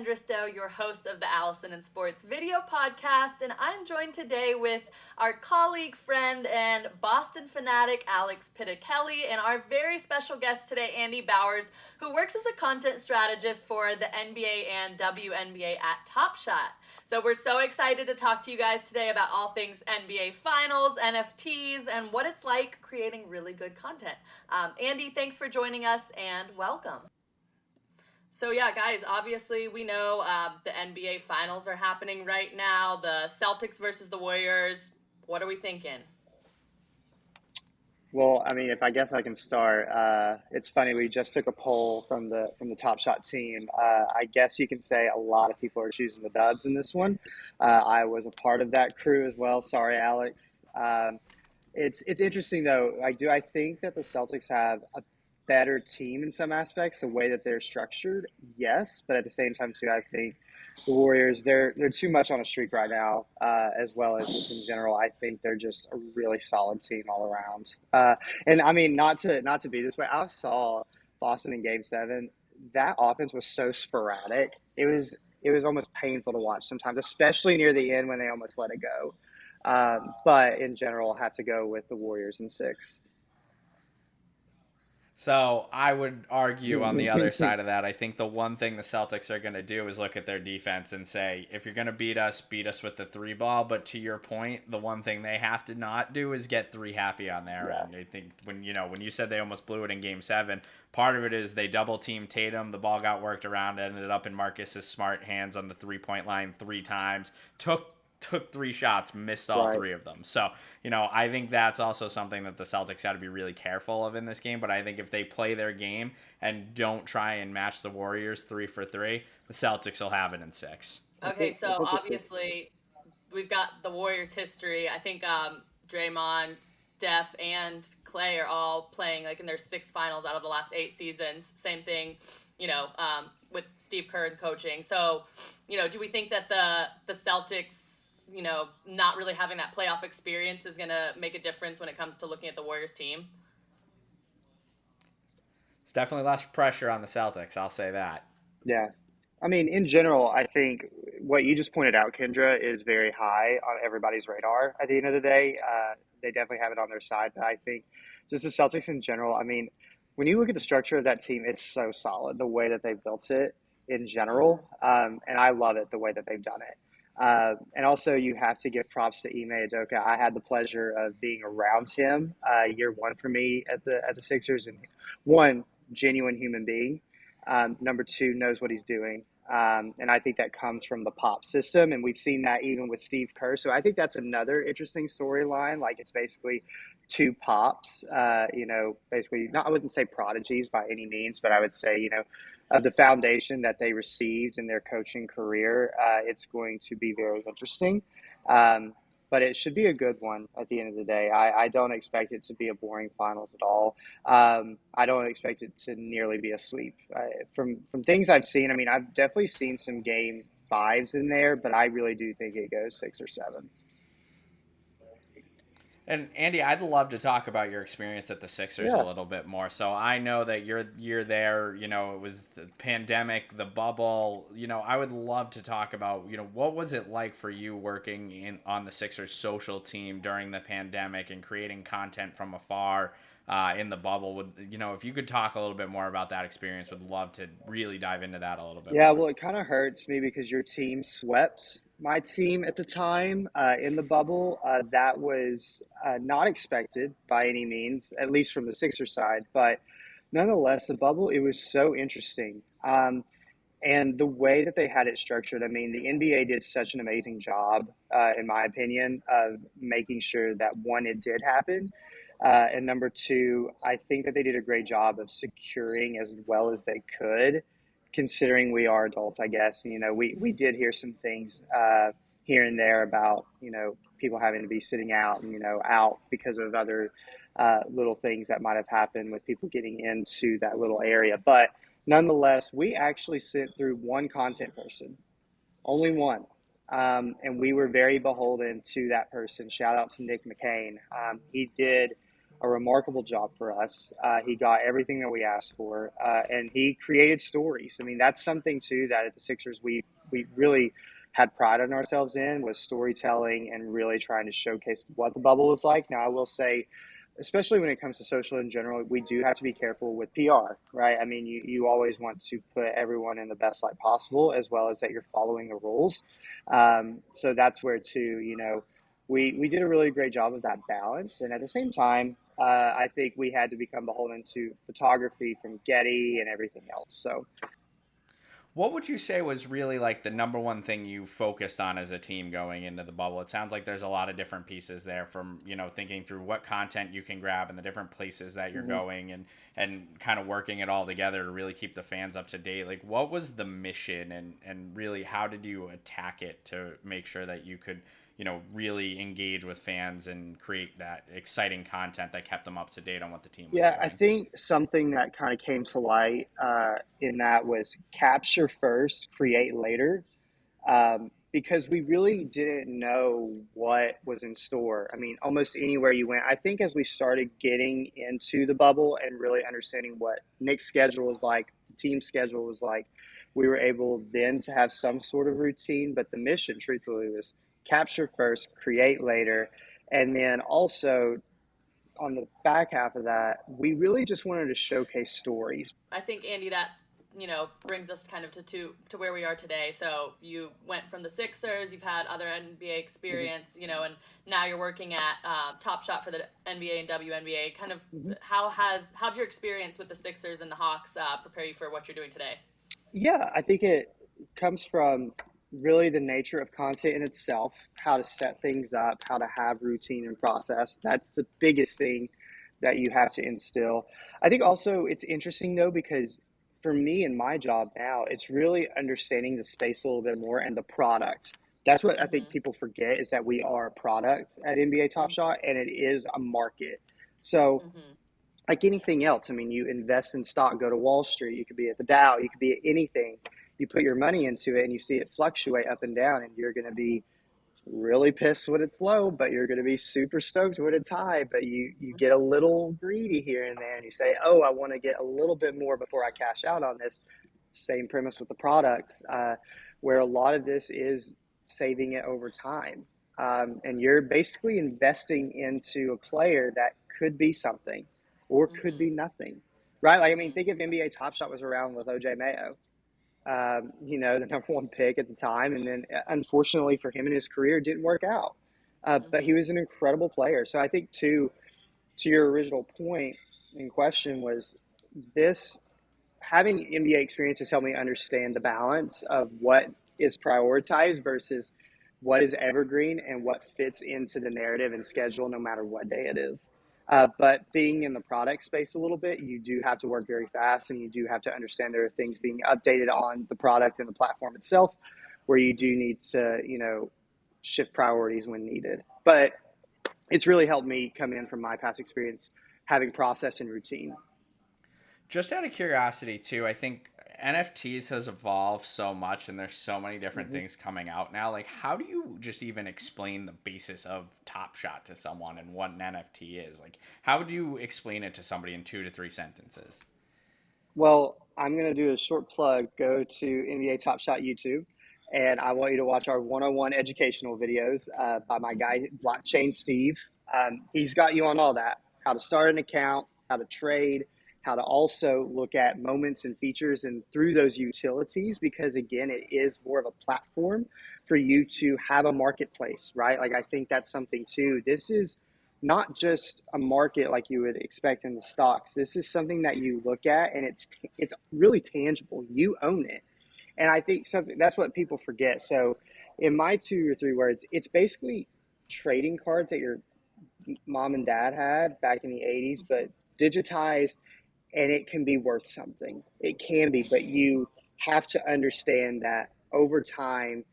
Kendra Stowe, your host of the Allison+Sports video podcast, and I'm joined today with our colleague, friend, and Boston fanatic, Alex Pitticelli, and our very special guest today, Andy Bowers, who works as a content strategist for the NBA and WNBA at Top Shot. So we're so excited to talk to you guys today about all things NBA Finals, NFTs, and what it's like creating really good content. Andy, thanks for joining us, and welcome. So yeah, guys, obviously we know the NBA Finals are happening right now. The Celtics versus the Warriors. What are we thinking? Well, I mean, if I guess I can start, it's funny. We just took a poll from the Top Shot team. I guess you can say a lot of people are choosing the Dubs in this one. I was a part of that crew as well. Sorry, Alex. It's interesting though. Like, do I think that the Celtics have a better team in some aspects, the way that they're structured? Yes, but at the same time too, I think the Warriors, they're too much on a streak right now, as well as just in general. I think they're just a really solid team all around. And I mean, not to be this way, I saw Boston in Game 7. That offense was so sporadic. It was almost painful to watch sometimes, especially near the end when they almost let it go. But in general, I have to go with the Warriors in 6. So I would argue on the other side of that. I think the one thing the Celtics are going to do is look at their defense and say, if you're going to beat us with the three ball. But to your point, the one thing they have to not do is get three happy on their end. I think when you said they almost blew it in Game 7, part of it is they double teamed Tatum. The ball got worked around, ended up in Marcus's smart hands on the 3-point line 3 times. Took 3 shots, missed all 3 of them. So, I think that's also something that the Celtics got to be really careful of in this game. But I think if they play their game and don't try and match the Warriors 3 for 3, the Celtics will have it in 6. Okay, so obviously we've got the Warriors' history. I think Draymond, Steph, and Clay are all playing like in their 6th finals out of the last 8 seasons. Same thing, with Steve Kerr coaching. So, do we think that the Celtics, not really having that playoff experience is going to make a difference when it comes to looking at the Warriors team? It's definitely less pressure on the Celtics, I'll say that. Yeah. I mean, in general, I think what you just pointed out, Kendra, is very high on everybody's radar at the end of the day. They definitely have it on their side. But I think just the Celtics in general, I mean, when you look at the structure of that team, it's so solid, the way that they've built it in general. And I love it, the way that they've done it. And also, you have to give props to Ime Udoka. I had the pleasure of being around him year 1 for me at the Sixers, and 1, genuine human being. Number 2, knows what he's doing. And I think that comes from the pop system, and we've seen that even with Steve Kerr. So I think that's another interesting storyline. Like, it's basically 2 pops, basically, I wouldn't say prodigies by any means, but I would say, of the foundation that they received in their coaching career, it's going to be very interesting. But it should be a good one at the end of the day. I don't expect it to be a boring finals at all. I don't expect it to nearly be a sweep. From things I've seen, I mean, I've definitely seen some game 5s in there, but I really do think it goes 6 or 7. And Andy, I'd love to talk about your experience at the Sixers a little bit more. So I know that you're there, it was the pandemic, the bubble, I would love to talk about, what was it like for you working on the Sixers social team during the pandemic and creating content from afar in the bubble? If you could talk a little bit more about that experience, would love to really dive into that a little bit more. Well, it kind of hurts me because your team swept my team at the time in the bubble. That was not expected by any means, at least from the Sixers side. But nonetheless, the bubble, it was so interesting. And the way that they had it structured, I mean, the NBA did such an amazing job, in my opinion, of making sure that, 1, it did happen. And number 2, I think that they did a great job of securing as well as they could, considering we are adults, I guess. We did hear some things here and there about, people having to be sitting out and, out because of other little things that might have happened with people getting into that little area. But nonetheless, we actually sent through 1 content person, only 1. And we were very beholden to that person. Shout out to Nick McCain. He did a remarkable job for us. He got everything that we asked for, and he created stories. I mean, that's something too that at the Sixers we really had pride in ourselves in, was storytelling and really trying to showcase what the bubble was like. Now, I will say, especially when it comes to social in general, we do have to be careful with PR, right? I mean, you always want to put everyone in the best light possible, as well as that you're following the rules. So that's where, too, we did a really great job of that balance. And at the same time, I think we had to become beholden to photography from Getty and everything else. So What would you say was really like the number one thing you focused on as a team going into the bubble? It sounds like there's a lot of different pieces there, from, thinking through what content you can grab and the different places that you're mhm. going, and kind of working it all together to really keep the fans up to date. Like, what was the mission, and really how did you attack it to make sure that you could, really engage with fans and create that exciting content that kept them up to date on what the team was Yeah, I doing? think something that kind of came to light in that was capture first, create later, because we really didn't know what was in store. I mean, almost anywhere you went. I think as we started getting into the bubble and really understanding what Nick's schedule was like, the team schedule was like, we were able then to have some sort of routine. But the mission, truthfully, was capture first, create later. And then also on the back half of that, we really just wanted to showcase stories. I think, Andy, that brings us kind of to where we are today. So you went from the Sixers, you've had other NBA Mhm, experience, and now you're working at Top Shot for the NBA and WNBA. Kind of mhm. how'd your experience with the Sixers and the Hawks prepare you for what you're doing today? Yeah, I think it comes from really the nature of content in itself, how to set things up, how to have routine and process. That's the biggest thing that you have to instill. I think also it's interesting though, because for me in my job now, it's really understanding the space a little bit more and the product. That's what I think Mm-hmm. people forget, is that we are a product at NBA Top Mm-hmm. Shot, and it is a market. So Mm-hmm. like anything else, I mean, you invest in stock, go to Wall Street, you could be at the Dow, you could be at anything. You put your money into it and you see it fluctuate up and down, and you're going to be really pissed when it's low, but you're going to be super stoked when it's high. But you get a little greedy here and there, and you say, "Oh, I want to get a little bit more before I cash out on this." Same premise with the products, where a lot of this is saving it over time, and you're basically investing into a player that could be something or could Mm-hmm. be nothing, right? Like, I mean, Mm-hmm. think if NBA Top Shot was around with OJ Mayo, the number one pick at the time. And then unfortunately for him in his career, it didn't work out. But he Mm-hmm. was an incredible player. So I think, too, to your original point in question, was this having NBA experience has helped me understand the balance of what is prioritized versus what is evergreen and what fits into the narrative and schedule no matter what day it is. But being in the product space a little bit, you do have to work very fast, and you do have to understand there are things being updated on the product and the platform itself where you do need to, shift priorities when needed. But it's really helped me come in from my past experience having process and routine. Just out of curiosity, too, I think NFTs has evolved so much, and there's so many different Mhm. things coming out now. Like, how do you just even explain the basis of Top Shot to someone and what an NFT is? Like, how would you explain it to somebody in 2 to 3 sentences? Well, I'm going to do a short plug. Go to NBA Top Shot YouTube, and I want you to watch our 101 educational videos by my guy, Blockchain Steve. He's got you on all that: how to start an account, how to trade, how to also look at moments and features and through those utilities, because again, it is more of a platform for you to have a marketplace, right? Like, I think that's something too. This is not just a market like you would expect in the stocks. This is something that you look at, and it's really tangible. You own it, and I think something that's what people forget. So, in my 2 or 3 words, it's basically trading cards that your mom and dad had back in the '80s, but digitized, and it can be worth something. It can be, but you have to understand that over time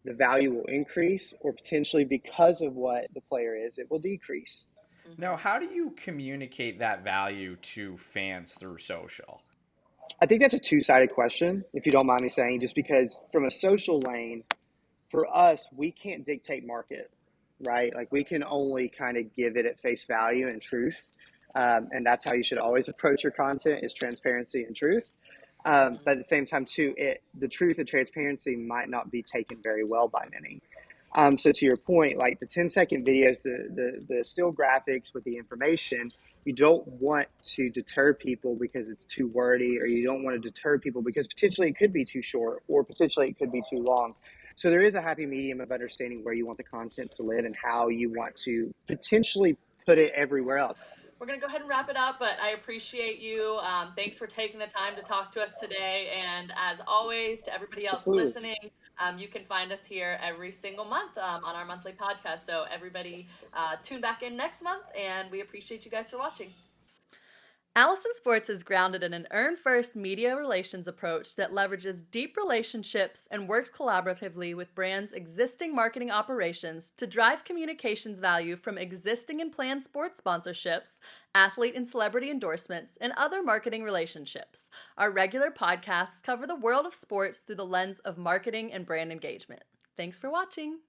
the value will increase, or potentially because of what the player is, it will decrease. Now, Mm-hmm. how do you communicate that value to fans through social? I think that's a two-sided question, if you don't mind me saying, just because from a social lane, for us, we can't dictate market. right? Like we can only kind of give it at face value and truth. And that's how you should always approach your content, is transparency and truth. But at the same time too, the truth and transparency might not be taken very well by many. So to your point, like the 10-second videos, the still graphics with the information, you don't want to deter people because it's too wordy, or you don't want to deter people because potentially it could be too short, or potentially it could be too long. So there is a happy medium of understanding where you want the content to live and how you want to potentially put it everywhere else. We're going to go ahead and wrap it up, but I appreciate you. Thanks for taking the time to talk to us today. And as always, to everybody else Absolutely. listening, you can find us here every single month on our monthly podcast. So everybody tune back in next month, and we appreciate you guys for watching. Allison+Sports is grounded in an earn-first media relations approach that leverages deep relationships and works collaboratively with brands' existing marketing operations to drive communications value from existing and planned sports sponsorships, athlete and celebrity endorsements, and other marketing relationships. Our regular podcasts cover the world of sports through the lens of marketing and brand engagement. Thanks for watching.